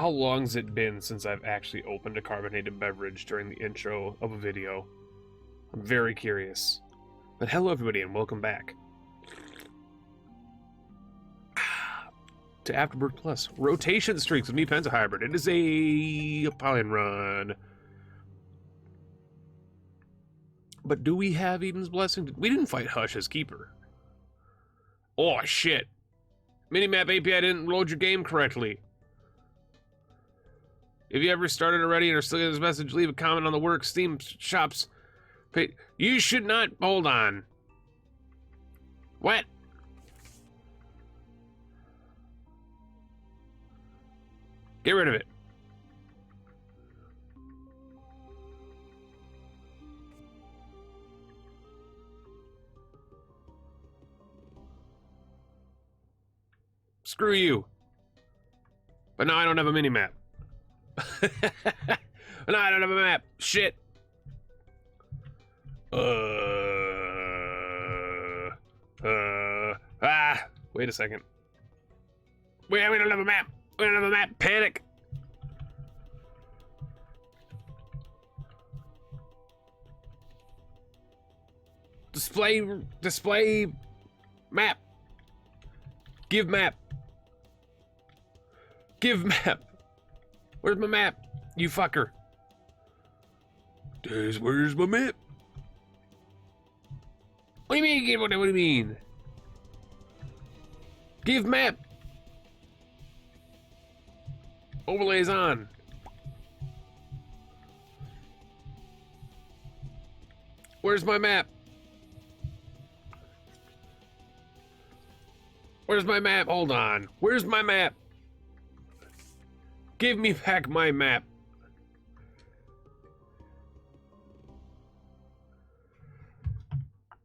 How long's it been since I've actually opened a carbonated beverage during the intro of a video? I'm very curious. But hello everybody and welcome back to Afterbirth Plus. Rotation Streaks with me, Pentahybrid. It is a Apollyon run. But do we have Eden's Blessing? We didn't fight Hush's Keeper. Oh shit. Minimap API didn't load your game correctly. If you ever started already and are still getting this message, leave a comment on the work. Steam shops. You should not. Hold on. What? Get rid of it. Screw you. But now I don't have a mini-map. No, I don't have a map. Shit. Wait a second. We don't have a map. We don't have a map. Panic. Display map. Give map. Give map. Where's my map? You fucker. Where's my map? What do you mean? What do you mean? Give map. Overlays on. Where's my map? Where's my map? Hold on. Where's my map? Give me back my map.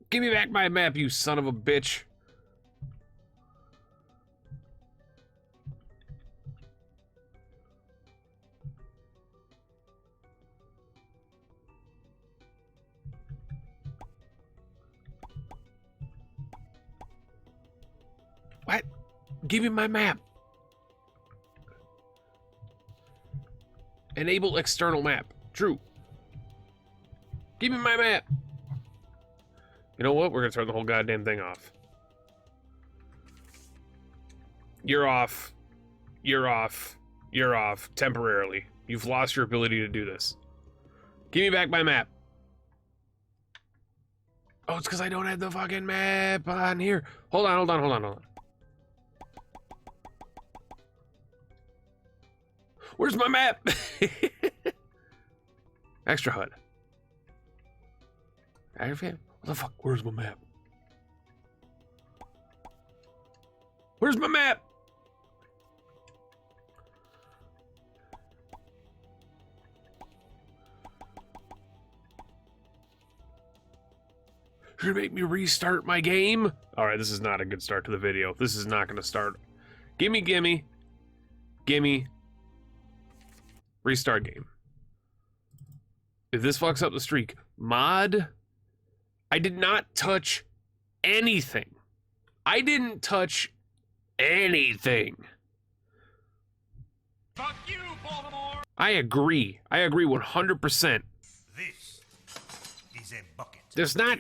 Give me back my map, you son of a bitch. What? Give me my map. Enable external map. True. Give me my map. You know what? We're gonna turn the whole goddamn thing off. You're off. You're off. You're off. Temporarily. You've lost your ability to do this. Give me back my map. Oh, it's because I don't have the fucking map on here. Hold on, hold on, hold on, hold on. Where's my map? Extra HUD. What the fuck? Where's my map? Where's my map? Should it make me restart my game? Alright, this is not a good start to the video. This is not gonna start. Gimme, gimme. Gimme. Restart game. If this fucks up the streak, mod. I did not touch anything. I didn't touch anything. Fuck you, Baltimore! I agree. I agree 100%. This is a bucket. There's not.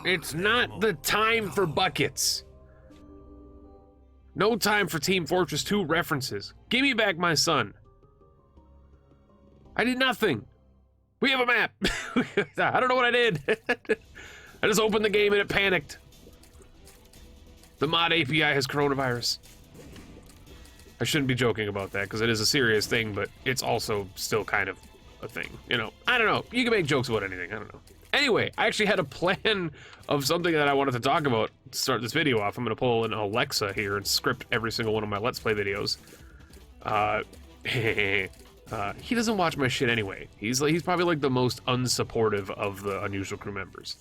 It's not the time for buckets. No time for Team Fortress 2 references. Give me back my son. I did nothing. We have a map. I don't know what I did. I just opened the game and it panicked. The mod API has coronavirus. I shouldn't be joking about that because it is a serious thing, but it's also still kind of a thing. You know, I don't know. You can make jokes about anything. I don't know. Anyway, I actually had a plan of something that I wanted to talk about to start this video off. I'm going to pull an Alexa here and script every single one of my Let's Play videos. He doesn't watch my shit anyway. He's probably like the most unsupportive of the Unusual Crew members.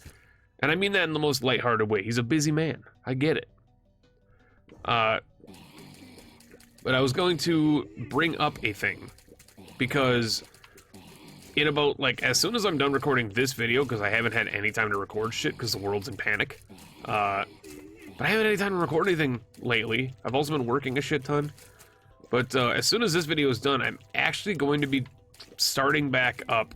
And I mean that in the most lighthearted way. He's a busy man. I get it. But I was going to bring up a thing because in about, like, as soon as I'm done recording this video, because I haven't had any time to record shit because the world's in panic, but I haven't had any time to record anything lately. I've also been working a shit ton. But as soon as this video is done, I'm actually going to be starting back up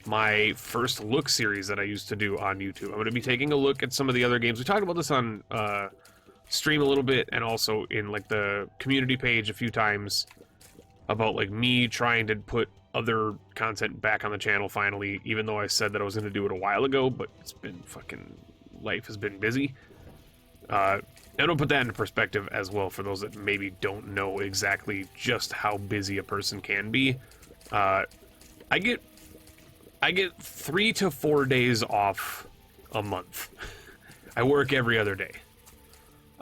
my first look series that I used to do on YouTube. I'm going to be taking a look at some of the other games. We talked about this on stream a little bit, and also in like the community page a few times, about like me trying to put other content back on the channel finally, even though I said that I was going to do it a while ago, but it's been fucking, life has been busy. I don't put that into perspective as well for those that maybe don't know exactly just how busy a person can be. I get 3 to 4 days off a month. I work every other day.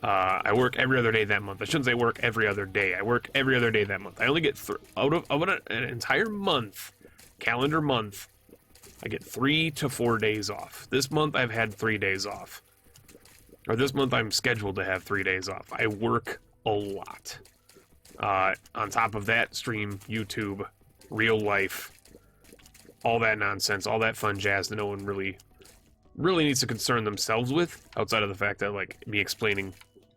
I work every other day that month. I shouldn't say work every other day. I work every other day that month. I only get out of an entire month, calendar month, I get 3 to 4 days off. This month I've had 3 days off. Or this month I'm scheduled to have 3 days off. I work a lot. On top of that, stream, YouTube, real life, all that nonsense, all that fun jazz that no one really needs to concern themselves with, outside of the fact that, like, me explaining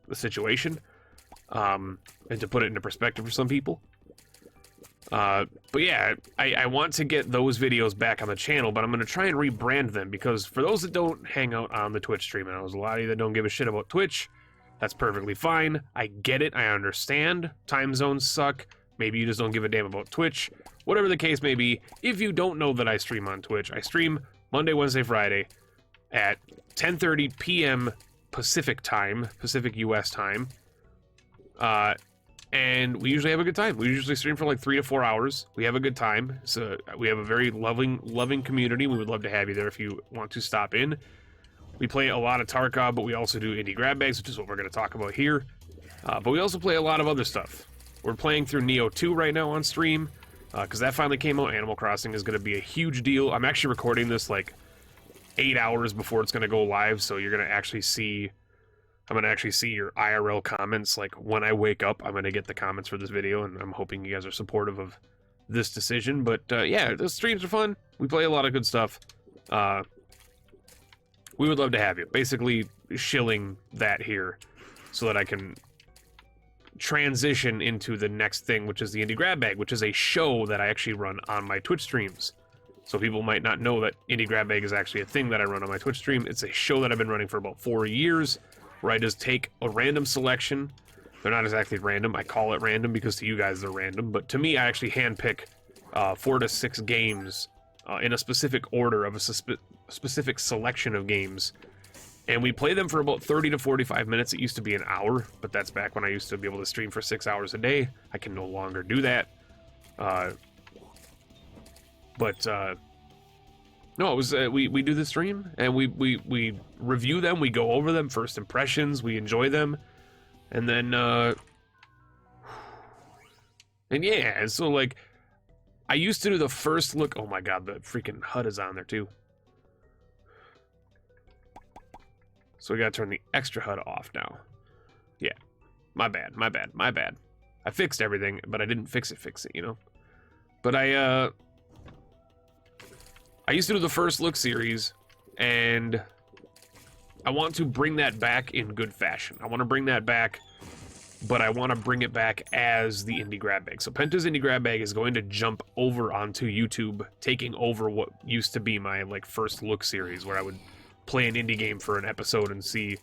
the situation, and to put it into perspective for some people. But yeah, I want to get those videos back on the channel, but I'm going to try and rebrand them, because for those that don't hang out on the Twitch stream, and there's a lot of you that don't give a shit about Twitch, that's perfectly fine. I get it, I understand. Time zones suck. Maybe you just don't give a damn about Twitch. Whatever the case may be, if you don't know that I stream on Twitch, I stream Monday, Wednesday, Friday at 10:30 p.m. Pacific time, Pacific US time. And we usually have a good time. We usually stream for like 3 to 4 hours. We have a good time. So we have a very loving community. We would love to have you there if you want to stop in. We play a lot of Tarkov, but we also do indie grab bags, which is what we're going to talk about here. But we also play a lot of other stuff. We're playing through Neo 2 right now on stream, because that finally came out. Animal Crossing is going to be a huge deal. I'm actually recording this like 8 hours before it's going to go live, so you're going to actually see... I'm going to actually see your IRL comments. Like, when I wake up, I'm going to get the comments for this video, and I'm hoping you guys are supportive of this decision. But, yeah, the streams are fun. We play a lot of good stuff. We would love to have you. Basically, shilling that here so that I can transition into the next thing, which is the Indie Grab Bag, which is a show that I actually run on my Twitch streams. So people might not know that Indie Grab Bag is actually a thing that I run on my Twitch stream. It's a show that I've been running for about 4 years, where I just take a random selection. They're not exactly random. I call it random because to you guys they're random, but to me I actually handpick 4 to 6 games in a specific order of a specific selection of games, and we play them for about 30 to 45 minutes. It used to be an hour, but that's back when I used to be able to stream for 6 hours a day. I can no longer do that. No, it was we do the stream, and we review them, we go over them, first impressions, we enjoy them, and then and yeah, so like I used to do the first look. Oh my god, the freaking HUD is on there too. So we gotta turn the extra HUD off now. Yeah, my bad. I fixed everything, but I didn't fix it, you know. But I used to do the first look series, and I want to bring that back in good fashion. I want to bring that back, but I want to bring it back as the Indie Grab Bag. So Penta's Indie Grab Bag is going to jump over onto YouTube, taking over what used to be my like first look series, where I would play an indie game for an episode and see,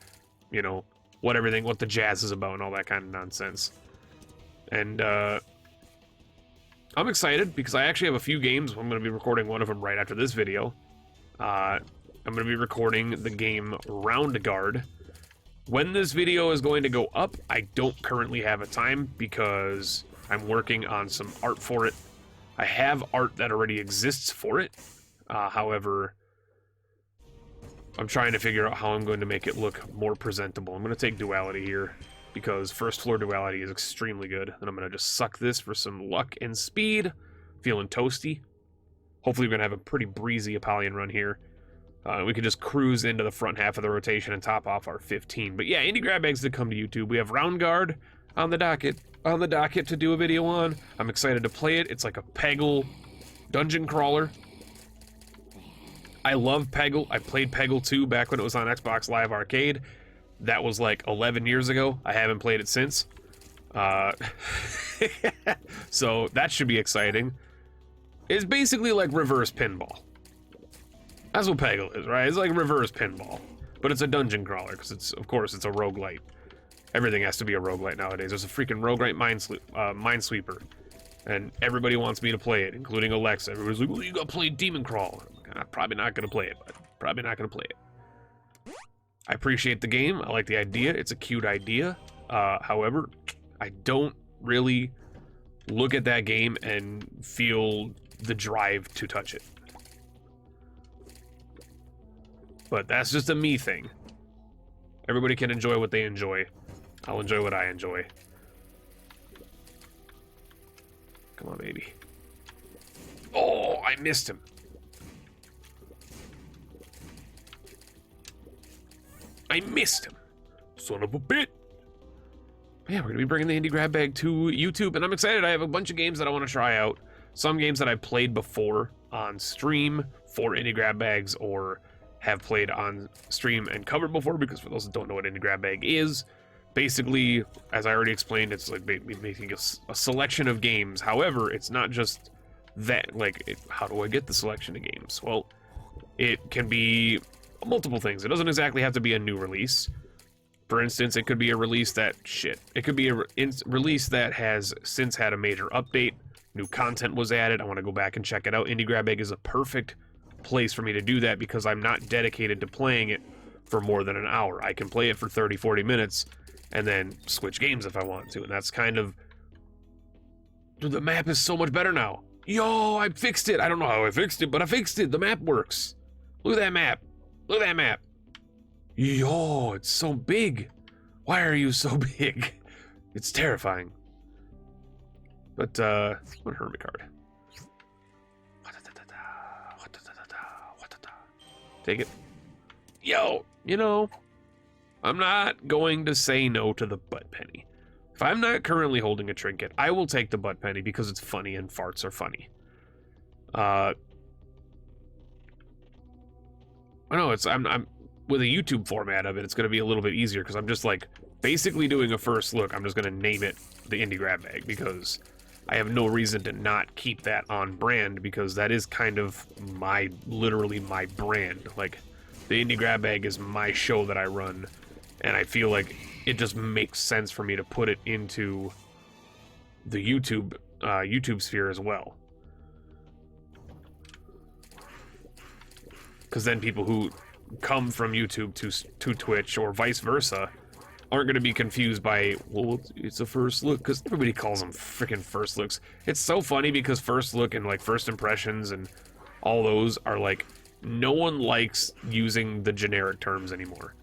you know, what the jazz is about and all that kind of nonsense. And I'm excited because I actually have a few games. I'm going to be recording one of them right after this video. I'm going to be recording the game Round Guard. When this video is going to go up, I don't currently have a time because I'm working on some art for it. I have art that already exists for it. However, I'm trying to figure out how I'm going to make it look more presentable. I'm going to take Duality here, because First Floor Duality is extremely good. And I'm going to just suck this for some luck and speed. Feeling toasty. Hopefully we're going to have a pretty breezy Apollyon run here. We could just cruise into the front half of the rotation and top off our 15. But yeah, Indie Grab Bags to come to YouTube. We have Round Guard on the docket to do a video on. I'm excited to play it. It's like a Peggle dungeon crawler. I love Peggle. I played Peggle 2 back when it was on Xbox Live Arcade. That was like 11 years ago. I haven't played it since. So that should be exciting. It's basically like reverse pinball. That's what Peggle is, right? It's like reverse pinball, but it's a dungeon crawler because it's, of course, it's a roguelite. Everything has to be a roguelite nowadays. There's a freaking roguelite Minesweeper, and everybody wants me to play it, including Alexa. Everybody's like, well, you gotta play Demon Crawl. I'm probably not gonna play it, but probably not gonna play it. I appreciate the game. I like the idea. It's a cute idea. However, I don't really look at that game and feel the drive to touch it. But that's just a me thing. Everybody can enjoy what they enjoy. I'll enjoy what I enjoy. Come on, baby. Oh, I missed him. I missed him. Son of a bit. Yeah, we're going to be bringing the Indie Grab Bag to YouTube, and I'm excited. I have a bunch of games that I want to try out. Some games that I've played before on stream for Indie Grab Bags, or have played on stream and covered before, because for those that don't know what Indie Grab Bag is, basically, as I already explained, it's like making a selection of games. However, it's not just that. Like, how do I get the selection of games? Well, it can be multiple things. It doesn't exactly have to be a new release. For instance, it could be a release that, it could be a release that has since had a major update, new content was added, I want to go back and check it out. Indie Grab Bag is a perfect place for me to do that because I'm not dedicated to playing it for more than an hour. I can play it for 30, 40 minutes and then switch games if I want to, and that's kind of... Dude, the map is so much better now. Yo, I fixed it. I don't know how I fixed it, but I fixed it. The map works. Look at that map. Look at that map. Yo, it's so big. Why are you so big? It's terrifying. But, one hermit card. Take it. Yo, you know, I'm not going to say no to the butt penny. If I'm not currently holding a trinket, I will take the butt penny because it's funny and farts are funny. I know I'm with a YouTube format of it, it's going to be a little bit easier because I'm just like basically doing a first look. I'm just going to name it the Indie Grab Bag because I have no reason to not keep that on brand, because that is kind of literally my brand. Like, the Indie Grab Bag is my show that I run, and I feel like it just makes sense for me to put it into the YouTube sphere as well. Because then people who come from YouTube to Twitch or vice versa aren't going to be confused by, well, it's a first look, because everybody calls them freaking first looks. It's so funny because first look and like first impressions and all those are like, no one likes using the generic terms anymore.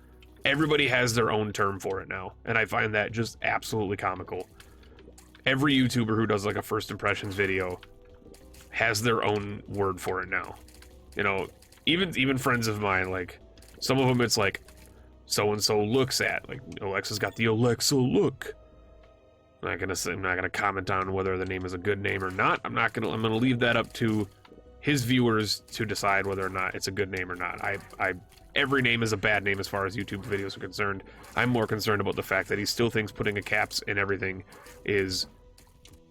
Everybody has their own term for it now, and I find that just absolutely comical. Every YouTuber who does like a first impressions video has their own word for it now. You know, even friends of mine, like some of them, it's like so-and-so looks at, like Alexa's got the Alexa look. I'm not gonna comment on whether the name is a good name or not. I'm gonna leave that up to his viewers to decide whether or not it's a good name or not. Every name is a bad name as far as YouTube videos are concerned. I'm more concerned about the fact that he still thinks putting a caps in everything is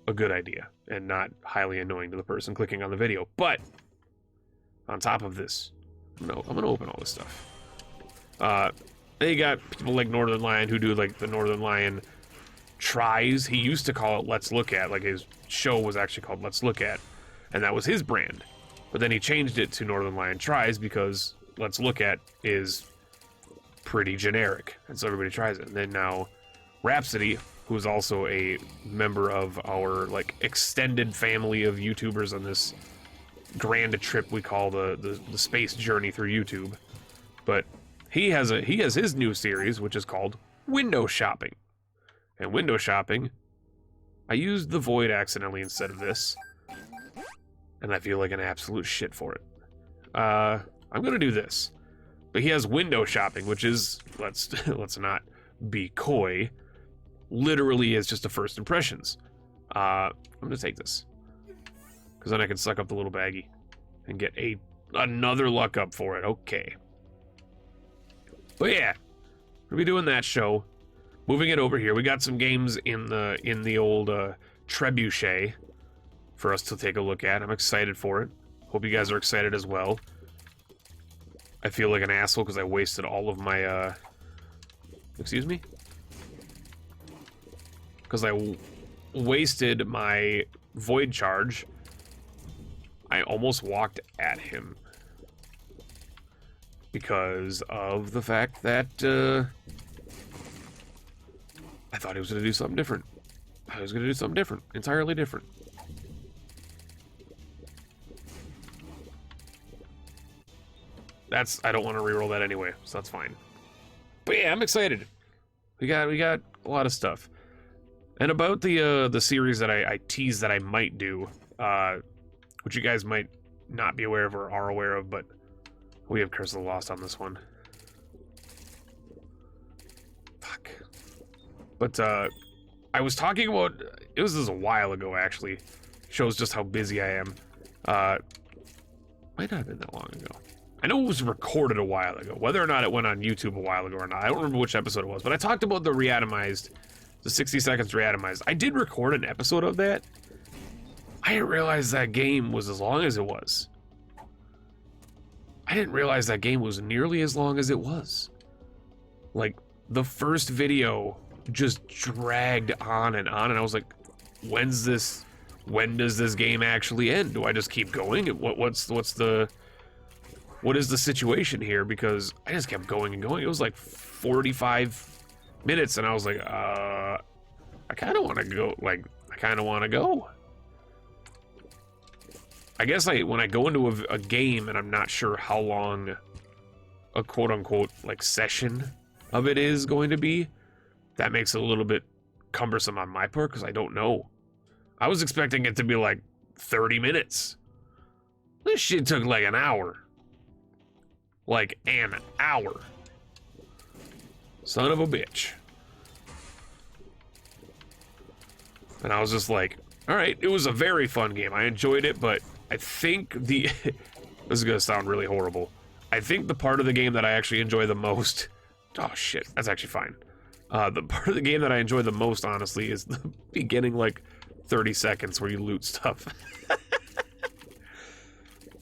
a good idea and not highly annoying to the person clicking on the video. But on top of this, I'm gonna open all this stuff. Then you got people like Northern Lion who do like the Northern Lion tries. He used to call it Let's Look At, like his show was actually called Let's Look At, and that was his brand. But then he changed it to Northern Lion Tries because Let's Look At is pretty generic, and so everybody tries it. And then now Rhapsody, who is also a member of our like extended family of YouTubers on this grand trip we call the space journey through YouTube, but he has his new series which is called Window Shopping. And window shopping, I used the Void accidentally instead of this, and I feel like an absolute shit for it. I'm gonna do this, but he has window shopping, which is, let's not be coy, literally is just a first impressions. I'm gonna take this because then I can suck up the little baggie and get another luck up for it. Okay. But yeah, we'll be doing that show. moving it over here, we got some games in the old trebuchet for us to take a look at. I'm excited for it. Hope you guys are excited as well. I feel like an asshole because I wasted all of my, excuse me? Because I wasted my void charge. I almost walked at him. Because of the fact that, I thought he was going to do something different. I was going to do something different. Entirely different. I don't want to reroll that anyway, so that's fine. But yeah, I'm excited. We got a lot of stuff. And about the series that I teased that I might do, which you guys might not be aware of or are aware of, but we have Curse of the Lost on this one. Fuck. But I was talking about, it was just a while ago actually. Shows just how busy I am. Might not have been that long ago. I know it was recorded a while ago. Whether or not it went on YouTube a while ago or not, I don't remember which episode it was, but I talked about the reatomized, the 60 seconds reatomized. I did record an episode of that. I didn't realize that game was as long as it was. I didn't realize that game was nearly as long as it was. Like, the first video just dragged on, and I was like, when does this game actually end? Do I just keep going? What is the situation here? Because I just kept going and going. It was like 45 minutes, and I was like, I kind of want to go. Like, I kind of want to go. I guess when I go into a game and I'm not sure how long a quote-unquote like session of it is going to be, that makes it a little bit cumbersome on my part because I don't know. I was expecting it to be like 30 minutes. This shit took like an hour. Like an hour. Son of a bitch. And I was just like, all right, it was a very fun game. I enjoyed it, but I think this is gonna sound really horrible. I think the part of the game that I actually enjoy the most, oh shit, that's actually fine. The part of the game that I enjoy the most, honestly, is the beginning, like, 30 seconds where you loot stuff.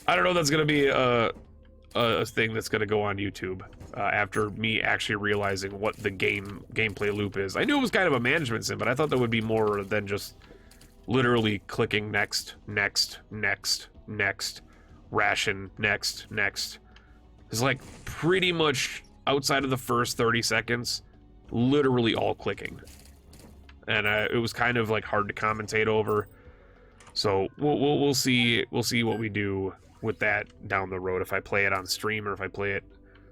I don't know if that's gonna be a thing that's gonna go on YouTube after me actually realizing what the gameplay loop is. I knew it was kind of a management sim, but I thought there would be more than just literally clicking next, next, next, next, ration, next, next. It's like pretty much outside of the first 30 seconds, literally all clicking. And it was kind of like hard to commentate over. So we'll see what we do with that down the road, if I play it on stream or if I play it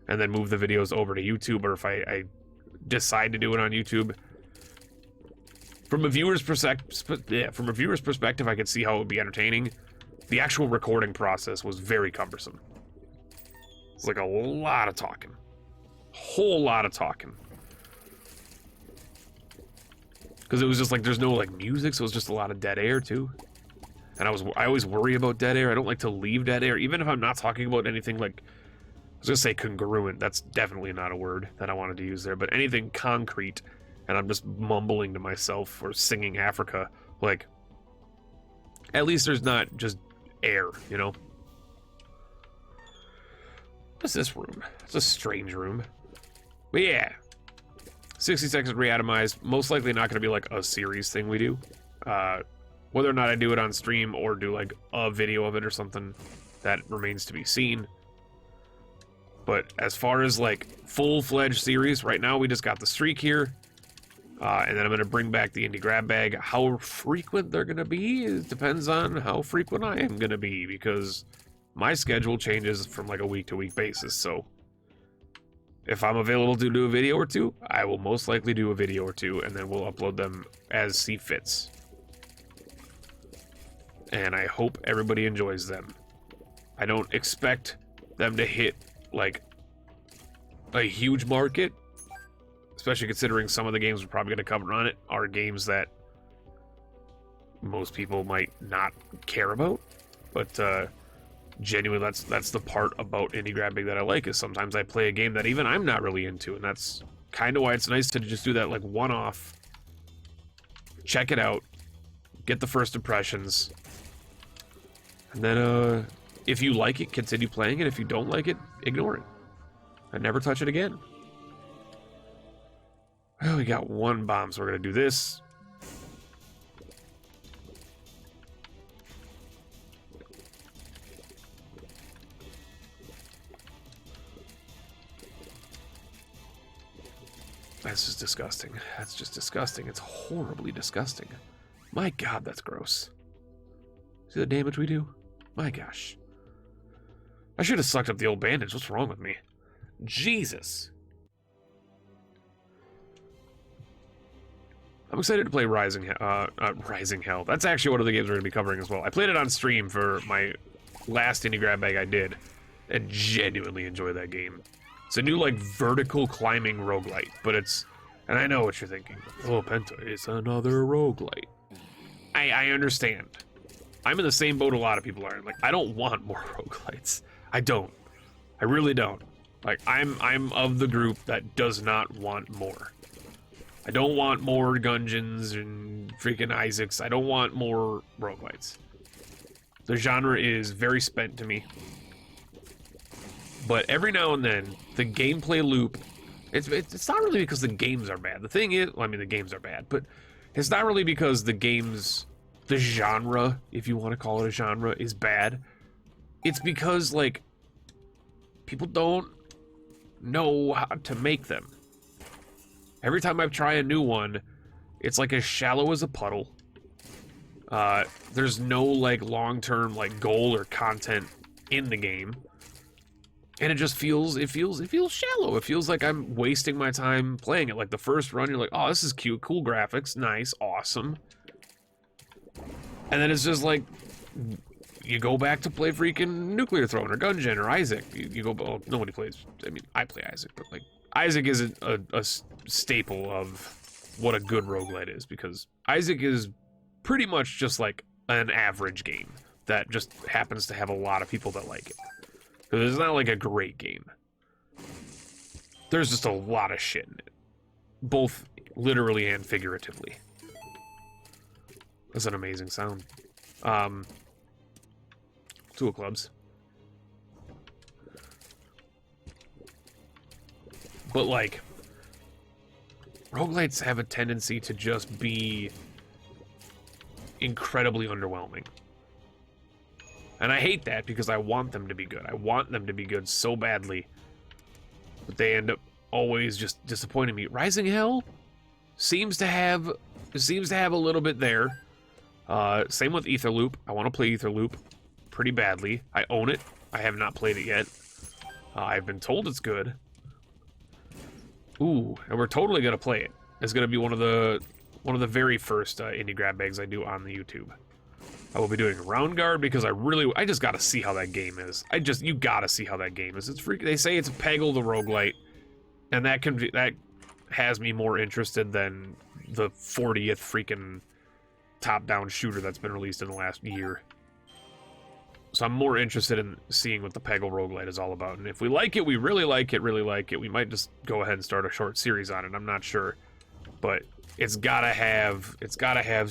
and then move the videos over to YouTube, or if I decide to do it on YouTube. From a viewer's perspective, I could see how it would be entertaining. The actual recording process was very cumbersome. It's like a lot of talking. Whole lot of talking. Because it was just like, there's no like music, so it was just a lot of dead air too. And I always worry about dead air. I don't like to leave dead air, even if I'm not talking about anything like, I was gonna say congruent. That's definitely not a word that I wanted to use there, but anything concrete, and I'm just mumbling to myself or singing Africa, like, at least there's not just air, you know? What's this room? It's a strange room. But yeah, 60 seconds reatomized, most likely not gonna be like a series thing we do. Whether or not I do it on stream or do like a video of it or something, that remains to be seen. But as far as like full-fledged series, right now we just got the streak here. And then I'm gonna bring back the indie grab bag. How frequent they're gonna be, it depends on how frequent I am gonna be, because my schedule changes from like a week-to-week basis. So if I'm available to do a video or two, I will most likely do a video or two, and then we'll upload them as see fits. And I hope everybody enjoys them. I don't expect them to hit like a huge market, especially considering some of the games we're probably going to cover on it are games that most people might not care about. But genuinely, that's the part about indie grabbing that I like, is sometimes I play a game that even I'm not really into, and that's kind of why it's nice to just do that, like, one-off. Check it out. Get the first impressions. And then, if you like it, continue playing it. If you don't like it, ignore it. And never touch it again. Well, we got one bomb, so we're going to do this. That's just disgusting. That's just disgusting. It's horribly disgusting. My God, that's gross. See the damage we do? My gosh. I should have sucked up the old bandage. What's wrong with me? Jesus. I'm excited to play Rising Hell. That's actually one of the games we're going to be covering as well. I played it on stream for my last indie grab bag I did, and genuinely enjoy that game. It's a new, like, vertical climbing roguelite, but it's... And I know what you're thinking. Oh, Penta, it's another roguelite. I understand. I'm in the same boat a lot of people are. Like, I don't want more roguelites. I don't. I really don't. Like, I'm of the group that does not want more. I don't want more Gungeons and freaking Isaacs. I don't want more roguelites. The genre is very spent to me. But every now and then, the gameplay loop, it's not really because the games are bad. The thing is, well, I mean, the games are bad, but it's not really because the genre, if you want to call it a genre, is bad. It's because, like, people don't know how to make them. Every time I try a new one, it's like as shallow as a puddle. There's no, like, long-term, like, goal or content in the game. And it just feels shallow. It feels like I'm wasting my time playing it. Like the first run, you're like, oh, this is cute, cool graphics, nice, awesome. And then it's just like, you go back to play freaking Nuclear Throne or Gungeon or Isaac. You go, well, nobody plays, I mean, I play Isaac, but like, Isaac isn't a staple of what a good roguelite is, because Isaac is pretty much just like an average game that just happens to have a lot of people that like it. It's not like a great game. There's just a lot of shit in it. Both literally and figuratively. That's an amazing sound. Tool clubs. But like, roguelites have a tendency to just be incredibly underwhelming. And I hate that because I want them to be good. I want them to be good so badly. But they end up always just disappointing me. Rising Hell seems to have a little bit there. Same with Etherloop. I want to play Etherloop pretty badly. I own it. I have not played it yet. I've been told it's good. Ooh, and we're totally gonna play it. It's gonna be one of the very first indie grab bags I do on the YouTube. I will be doing Round Guard because I just gotta see how that game is. You gotta see how that game is. It's freaking, they say it's a Peggle the roguelite, and that has me more interested than the 40th freaking top-down shooter that's been released in the last year. So I'm more interested in seeing what the Peggle roguelite is all about. And if we like it, we really like it, we might just go ahead and start a short series on it. I'm not sure, but it's gotta have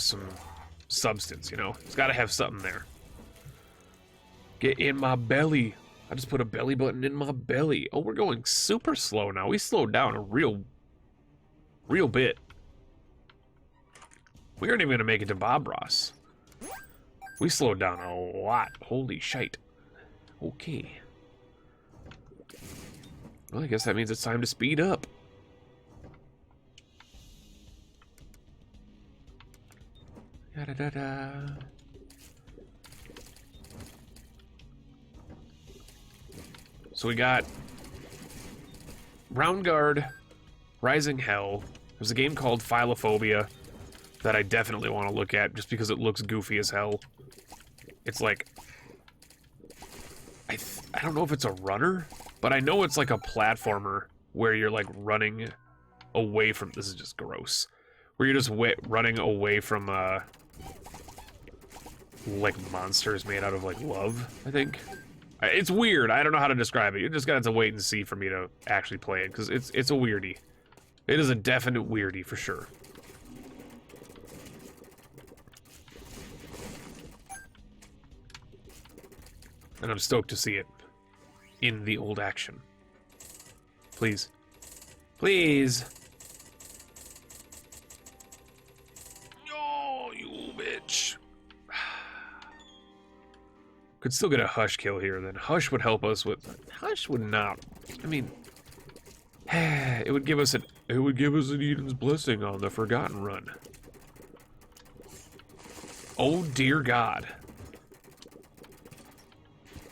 some substance, you know? It's gotta have something there. Get in my belly. I just put a belly button in my belly. Oh, we're going super slow now. We slowed down a real bit. We aren't even gonna make it to Bob Ross. We slowed down a lot. Holy shite. Okay. Well, I guess that means it's time to speed up. Da-da-da-da. So we got Round Guard, Rising Hell. There's a game called Philophobia that I definitely want to look at just because it looks goofy as hell. It's like, I don't know if it's a runner, but I know it's like a platformer where you're like running away from, this is just gross, where you're just running away from like monsters made out of like love, I think. It's weird. I don't know how to describe it. You just gotta have to wait and see for me to actually play it, because it's a weirdie. It is a definite weirdie for sure. And I'm stoked to see it in the old action. Please. Please. Oh, you bitch. Could still get a Hush kill here, then. Hush would help us with... Hush would not... I mean... It would give us an... It would give us an Eden's Blessing on the Forgotten Run. Oh, dear God.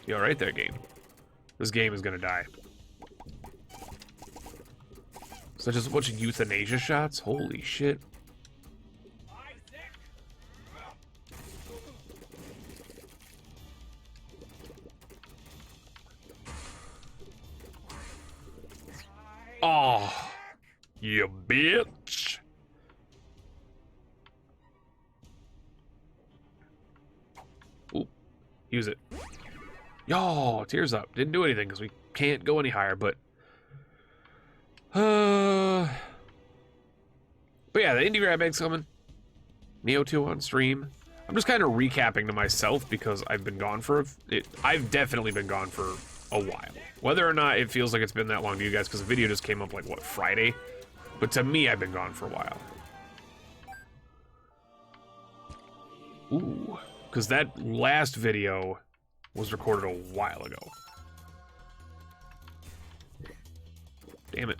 You alright there, game? This game is gonna die. Is that just a bunch of euthanasia shots? Holy shit. Oh, you bitch. Ooh, use it. Yo, tears up. Didn't do anything because we can't go any higher, but yeah, the indie grab bag's coming. Neo 2 on stream. I'm just kind of recapping to myself because I've been gone for I've definitely been gone for a while. Whether or not it feels like it's been that long to you guys, because the video just came up like, what, Friday? But to me, I've been gone for a while. Ooh, because that last video was recorded a while ago. Damn it.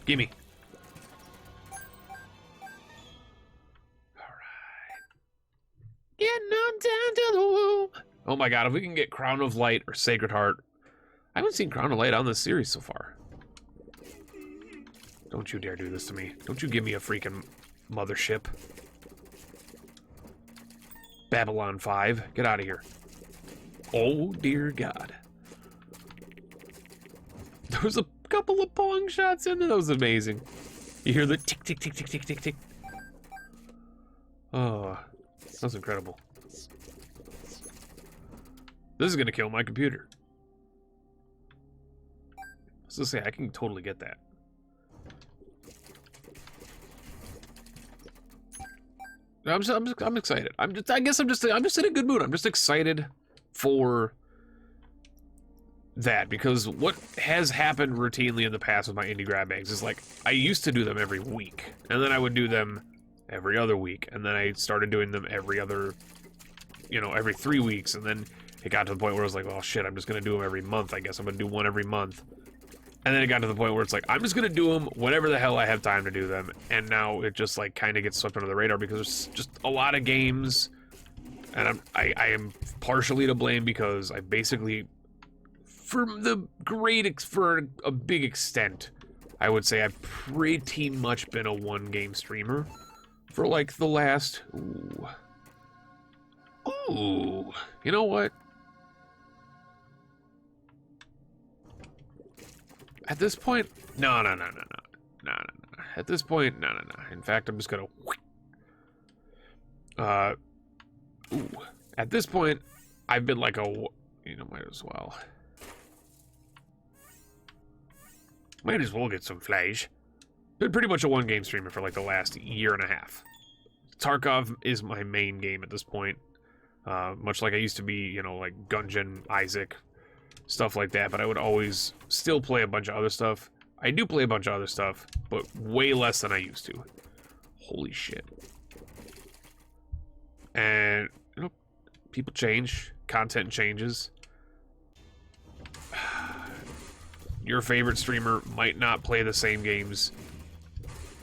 Gimme. Getting on down to the womb. Oh my god, if we can get Crown of Light or Sacred Heart. I haven't seen Crown of Light on this series so far. Don't you dare do this to me. Don't you give me a freaking mothership. Babylon 5, get out of here. Oh dear God. There was a couple of pong shots in there. That was amazing. You hear the tick, tick, tick, tick, tick, tick, tick. Oh, that's incredible. This is gonna kill my computer. So say I can totally get that. I'm excited. I'm just in a good mood. I'm just excited for that, because what has happened routinely in the past with my indie grab bags is like I used to do them every week, and then I would do them every other week, and then I started doing them every other, every 3 weeks, and then it got to the point where I was like, oh shit, I'm just gonna do them every month. I guess I'm gonna do one every month. And then it got to the point where it's like, I'm just gonna do them whenever the hell I have time to do them. And now it just like kind of gets swept under the radar because there's just a lot of games, and I am partially to blame because I basically, for a big extent, I would say I've pretty much been a one-game streamer for like the last, ooh, you know what? At this point, no. At this point, no. In fact, I'm just gonna, ooh. At this point, I've been like might as well. Might as well get some flash. Been pretty much a one-game streamer for like the last year and a half. Tarkov is my main game at this point. Much like I used to be, like Gungeon, Isaac, stuff like that, but I would always still play a bunch of other stuff. I do play a bunch of other stuff, but way less than I used to. Holy shit. And, people change. Content changes. Your favorite streamer might not play the same games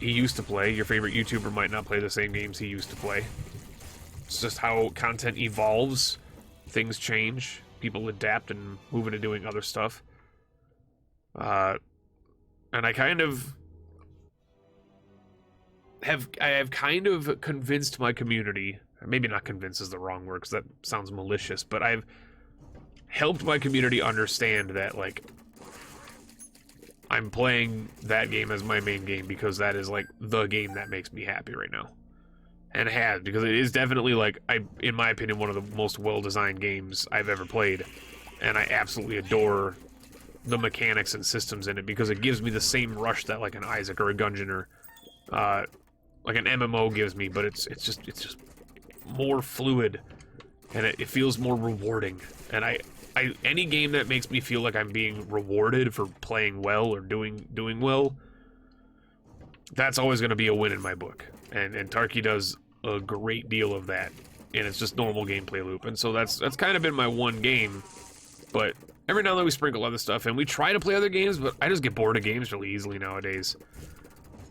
he used to play. Your favorite YouTuber might not play the same games he used to play. It's just how content evolves. Things change. People adapt and move into doing other stuff. And I kind of have kind of convinced my community, maybe not convinced is the wrong word because that sounds malicious, but I've helped my community understand that, like, I'm playing that game as my main game because that is, like, the game that makes me happy right now. and has, because it is definitely, like, in my opinion, one of the most well-designed games I've ever played, and I absolutely adore the mechanics and systems in it, because it gives me the same rush that, like, an Isaac or a Gungeon or, like, an MMO gives me, but it's just more fluid, and it feels more rewarding, and any game that makes me feel like I'm being rewarded for playing well or doing well, that's always going to be a win in my book. And Tarky does a great deal of that, and it's just normal gameplay loop. And so that's kind of been my one game. But every now and then we sprinkle other stuff, and we try to play other games, but I just get bored of games really easily nowadays.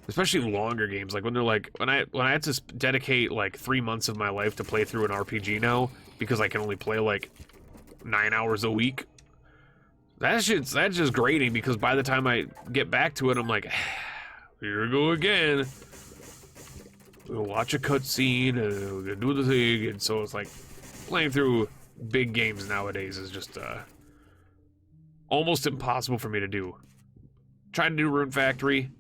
Especially longer games, like when they're like when I had to dedicate like 3 months of my life to play through an RPG now because I can only play like 9 hours a week. That's just grating, because by the time I get back to it, I'm like, here we go again. We'll watch a cutscene and we'll do the thing, and so it's like playing through big games nowadays is just almost impossible for me to do. Trying to do Rune Factory.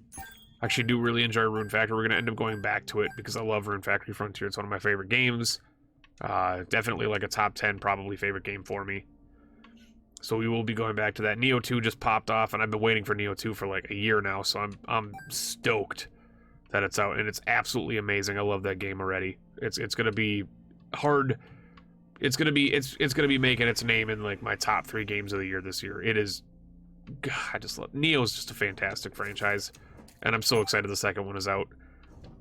Actually do really enjoy Rune Factory. We're gonna end up going back to it because I love Rune Factory Frontier. It's one of my favorite games. Definitely like a top 10 probably favorite game for me. So we will be going back to that. Neo 2 just popped off, and I've been waiting for Neo 2 for like a year now, so I'm stoked that it's out, and it's absolutely amazing. I love that game already. It's gonna be hard. It's gonna be making its name in like my top 3 games of the year this year. It is. God, I just love Neo's just a fantastic franchise, and I'm so excited the second one is out.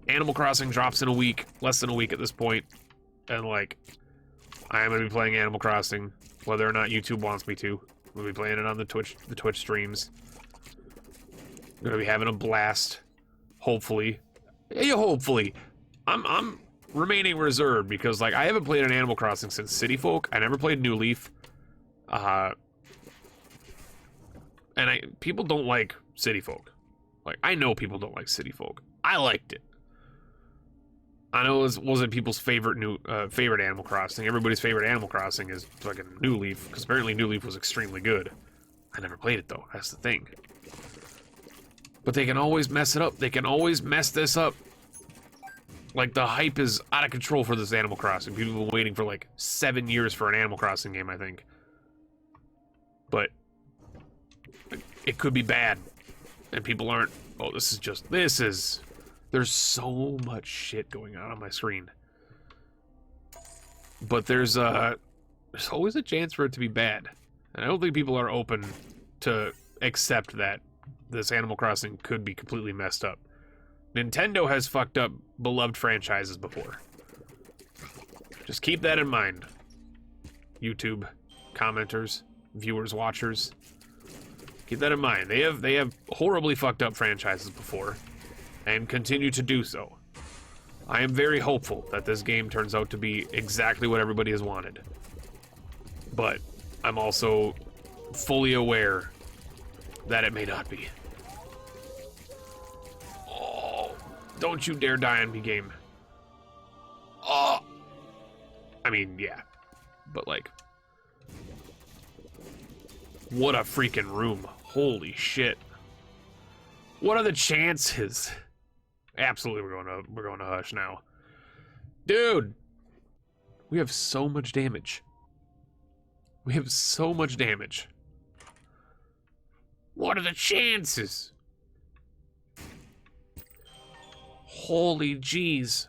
Animal Crossing drops in a week, less than a week at this point, and like I am gonna be playing Animal Crossing, whether or not YouTube wants me to. We'll be playing it on the Twitch streams. I'm gonna be having a blast. Hopefully. Yeah, hopefully. I'm remaining reserved because like I haven't played an Animal Crossing since City Folk. I never played New Leaf. And people don't like City Folk. Like, I know people don't like City Folk. I liked it. I know it wasn't people's favorite favorite Animal Crossing. Everybody's favorite Animal Crossing is fucking New Leaf, because apparently New Leaf was extremely good. I never played it though. That's the thing. But they can always mess it up. They can always mess this up. Like, the hype is out of control for this Animal Crossing. People have been waiting for like 7 years for an Animal Crossing game, I think. But it could be bad. And people aren't, oh, there's so much shit going on my screen. But there's always a chance for it to be bad. And I don't think people are open to accept that this Animal Crossing could be completely messed up. Nintendo has fucked up beloved franchises before. Just keep that in mind. YouTube commenters, viewers, watchers. Keep that in mind. They have horribly fucked up franchises before, and continue to do so. I am very hopeful that this game turns out to be exactly what everybody has wanted. But I'm also fully aware that it may not be. Oh, don't you dare die on me, game. Oh! I mean, yeah. But, like, what a freaking room. Holy shit. What are the chances? Absolutely, we're going to Hush now. Dude! We have so much damage. We have so much damage. What are the chances? Holy jeez.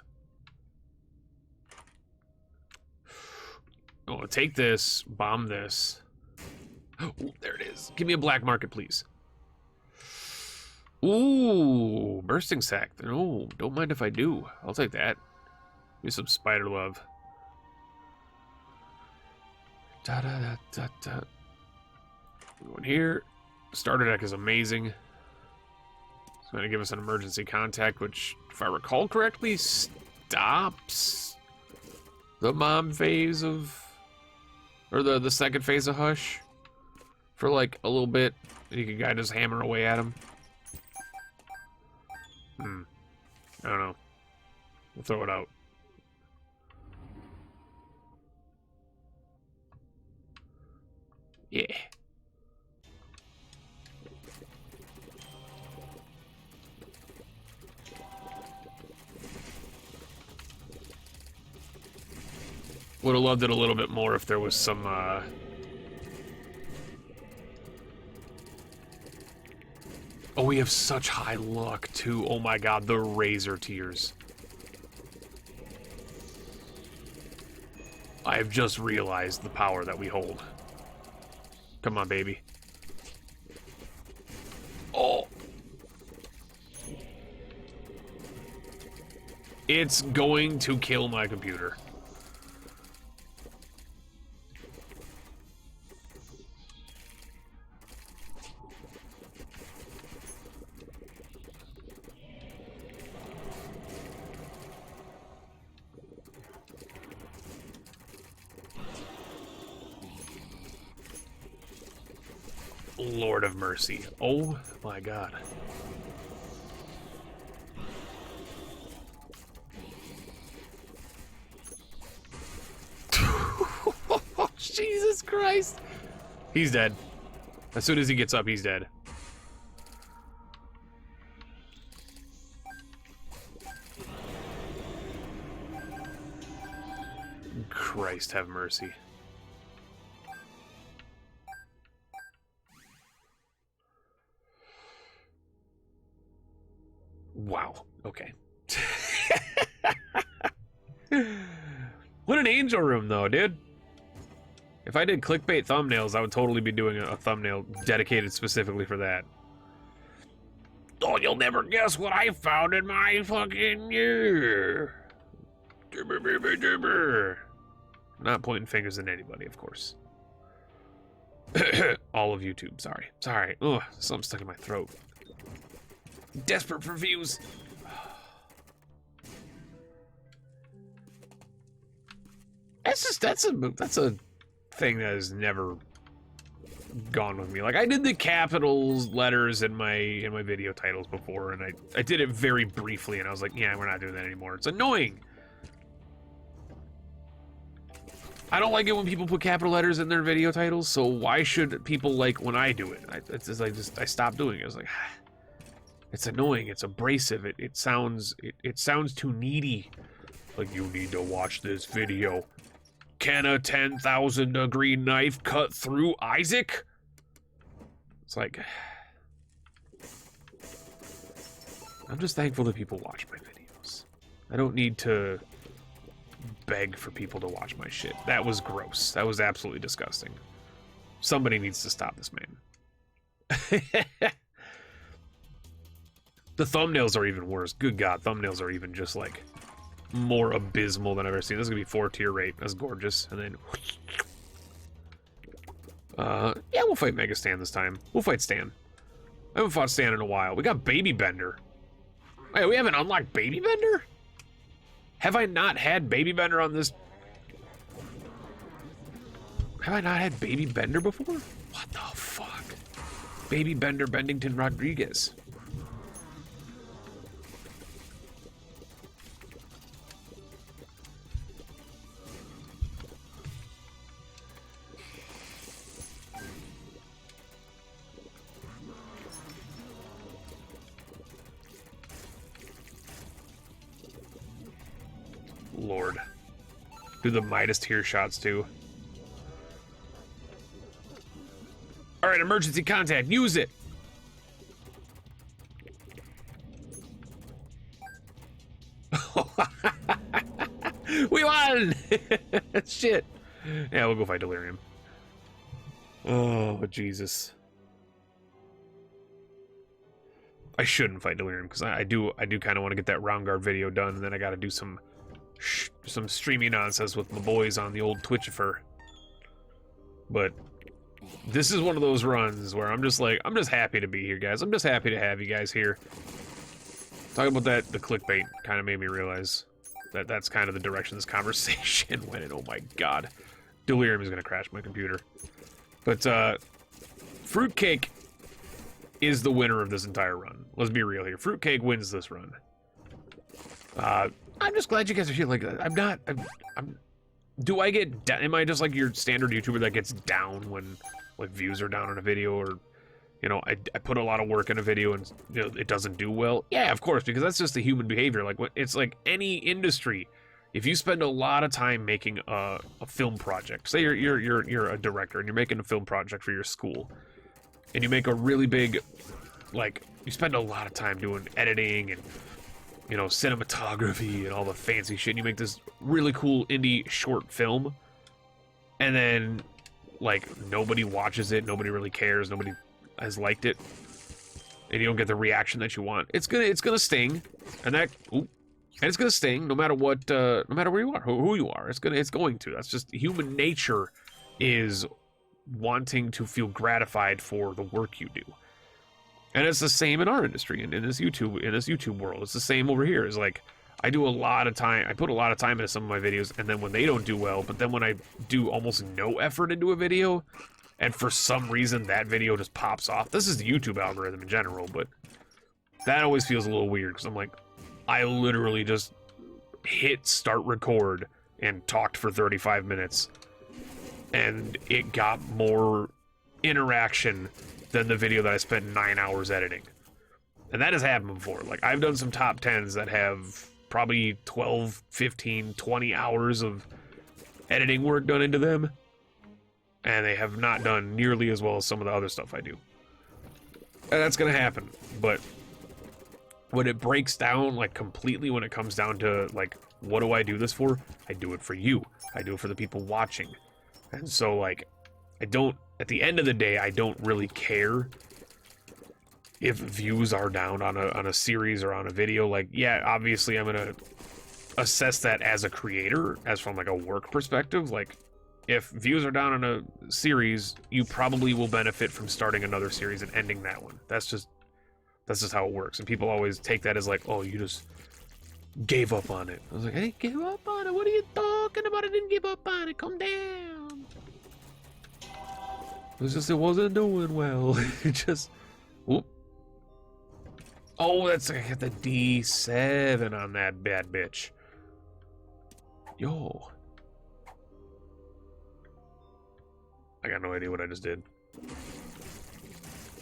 Oh, take this, bomb this. Ooh, there it is. Give me a black market, please. Ooh, bursting sack. No, don't mind if I do. I'll take that. Give me some spider love. Da da da da da. Going here. Starter deck is amazing. It's going to give us an emergency contact, which, if I recall correctly, stops the mom phase of, or the second phase of Hush for like a little bit. And you can kind of just hammer away at him. I don't know. We'll throw it out. Yeah. Would have loved it a little bit more if there was some, Oh, we have such high luck, too. Oh my god, the razor tears. I have just realized the power that we hold. Come on, baby. Oh! It's going to kill my computer. Lord of mercy. Oh my god. Jesus Christ. He's dead. As soon as he gets up, he's dead. Christ have mercy. Wow. Okay. What an angel room, though, dude. If I did clickbait thumbnails, I would totally be doing a thumbnail dedicated specifically for that. Oh, you'll never guess what I found in my fucking year. Not pointing fingers at anybody, of course. All of YouTube, sorry. Sorry. Ugh, something stuck in my throat. Desperate for views. That's a thing that has never gone with me. Like, I did the capitals letters in my video titles before, and I did it very briefly, and I was like, yeah, we're not doing that anymore. It's annoying. I don't like it when people put capital letters in their video titles, so why should people like when I do it? I stopped doing it. I was like, it's annoying. It's abrasive. It sounds too needy. Like, you need to watch this video. Can a 10,000 degree knife cut through Isaac? It's like, I'm just thankful that people watch my videos. I don't need to beg for people to watch my shit. That was gross. That was absolutely disgusting. Somebody needs to stop this man. The thumbnails are even worse. Good God, thumbnails are even just like more abysmal than I've ever seen. This is gonna be 4-tier rate. That's gorgeous. And then, yeah, we'll fight Mega Stan this time. We'll fight Stan. I haven't fought Stan in a while. We got Baby Bender. Hey, we haven't unlocked Baby Bender? Have I not had Baby Bender on this? Have I not had Baby Bender before? What the fuck? Baby Bender Bendington Rodriguez. Lord. Do the Midas tier shots too. Alright, emergency contact. Use it. We won! Shit. Yeah, we'll go fight Delirium. Oh, Jesus. I shouldn't fight Delirium because I do kind of want to get that round guard video done, and then I got to do some streaming nonsense with my boys on the old Twitchifer. But this is one of those runs where I'm just like, I'm just happy to be here, guys. I'm just happy to have you guys here. Talking about that, the clickbait kind of made me realize that that's kind of the direction this conversation went in. Oh my God. Delirium is going to crash my computer. But, Fruitcake is the winner of this entire run. Let's be real here. Fruitcake wins this run. I'm just glad you guys are here. Like, do I get, am I just like your standard YouTuber that gets down when, like, views are down on a video, or, you know, I put a lot of work in a video and, you know, it doesn't do well? Yeah, of course, because that's just the human behavior. Like, it's like any industry. if you spend a lot of time making a film project, say you're a director and you're making a film project for your school, and you make a really big, like, you spend a lot of time doing editing and, you know, cinematography and all the fancy shit, and you make this really cool indie short film, and then, like, nobody watches it, nobody really cares, nobody has liked it, and you don't get the reaction that you want, it's gonna sting, and it's gonna sting no matter what, no matter where you are, who you are, it's going to. That's just human nature, is wanting to feel gratified for the work you do. And it's the same in our industry, in this YouTube world. It's the same over here. It's like, I put a lot of time into some of my videos, and then when they don't do well, but then when I do almost no effort into a video, and for some reason that video just pops off. This is the YouTube algorithm in general, but that always feels a little weird, because I'm like, I literally just hit start record and talked for 35 minutes, and it got more interaction than the video that I spent 9 hours editing. And that has happened before. Like, I've done some top 10s that have probably 12, 15, 20 hours of editing work done into them, and they have not done nearly as well as some of the other stuff I do. And that's gonna happen, but when it breaks down, like, completely, when it comes down to, like, what do I do this for? I do it for you. I do it for the people watching. And so, like, at the end of the day, I don't really care if views are down on a series or on a video. Like, yeah, obviously I'm gonna assess that as a creator, as from, like, a work perspective. Like, if views are down on a series, you probably will benefit from starting another series and ending that one. That's just how it works. And people always take that as like, oh, you just gave up on it. I was like, I didn't give up on it. What are you talking about? I didn't give up on it. Calm down. It was just, it wasn't doing well. It just, whoop. Oh, that's, I got the D7 on that bad bitch. Yo. I got no idea what I just did.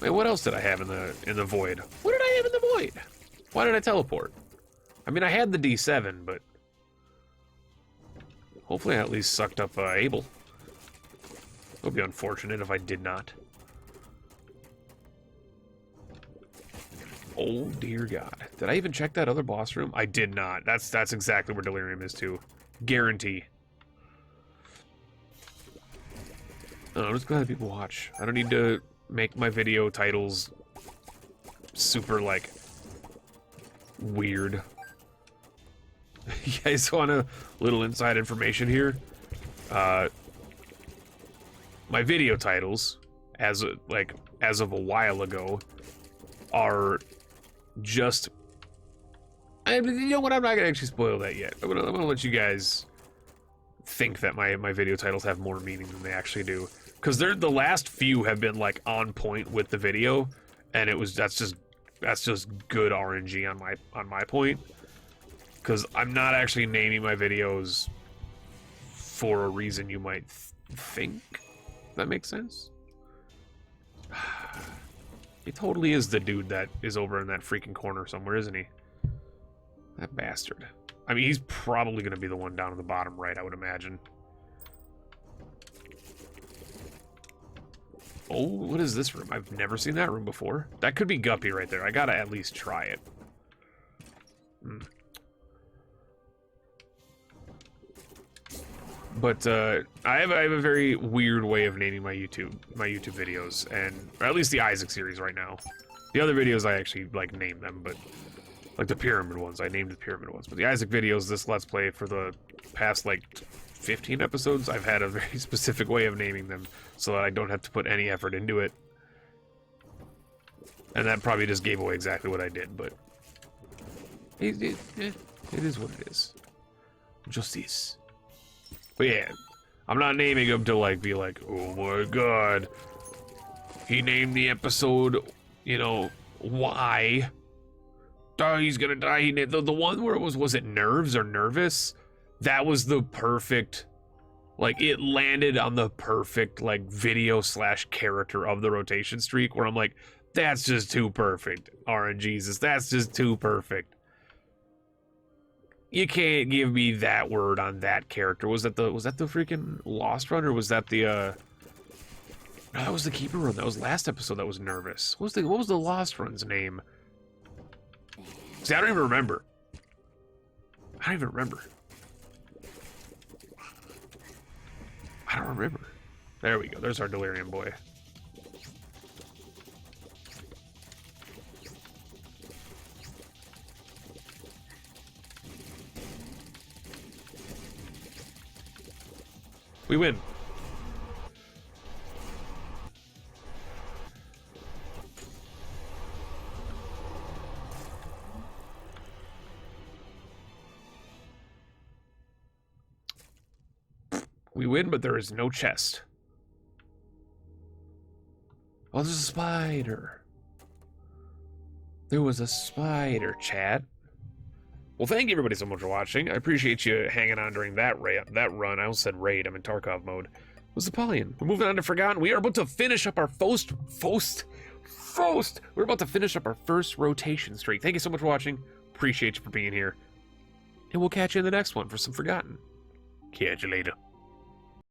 Wait, what else did I have in the void? What did I have in the void? Why did I teleport? I mean, I had the D7, but hopefully I at least sucked up Abel. It would be unfortunate if I did not. Oh dear God! Did I even check that other boss room? I did not. That's exactly where Delirium is too. Guarantee. I'm just glad people watch. I don't need to make my video titles super, like, weird. You guys want a little inside information here? My video titles, as of a while ago, are just... you know what? I'm not gonna actually spoil that yet. I'm gonna let you guys think that my video titles have more meaning than they actually do. Because the last few have been, like, on point with the video, and that's just good RNG on my point. Because I'm not actually naming my videos for a reason you might think. That makes sense? He totally is the dude that is over in that freaking corner somewhere, isn't he? That bastard. I mean, he's probably going to be the one down in the bottom right, I would imagine. Oh, what is this room? I've never seen that room before. That could be Guppy right there. I gotta at least try it. But I have a very weird way of naming my YouTube videos, and or at least the Isaac series right now. The other videos I actually, like, name them, but like the pyramid ones, I named the pyramid ones. But the Isaac videos, this Let's Play for the past, like, 15 episodes, I've had a very specific way of naming them so that I don't have to put any effort into it. And that probably just gave away exactly what I did, but it is what it is. Justice. But yeah, I'm not naming them to, like, be like, oh my God, he named the episode, you know, why? Oh, he's gonna die. He named the one where it was it Nerves or Nervous? That was the perfect, like, it landed on the perfect, like, video / character of the rotation streak, where I'm like, that's just too perfect. RNGesus, that's just too perfect. You can't give me that word on that character. Was that the freaking Lost run, or was that the no, that was the Keeper run. That was last episode that was nervous. What was the Lost run's name? See, I don't even remember. I don't even remember. I don't remember. There we go. There's our Delirium boy. We win. We win, but there is no chest. Oh, there's a spider. There was a spider, chat. Well, thank you everybody so much for watching. I appreciate you hanging on during that run. I almost said raid. I'm in Tarkov mode. It was Apollyon. We're moving on to Forgotten. We are about to finish up our We're about to finish up our first rotation streak. Thank you so much for watching. Appreciate you for being here. And we'll catch you in the next one for some Forgotten. Catch you later.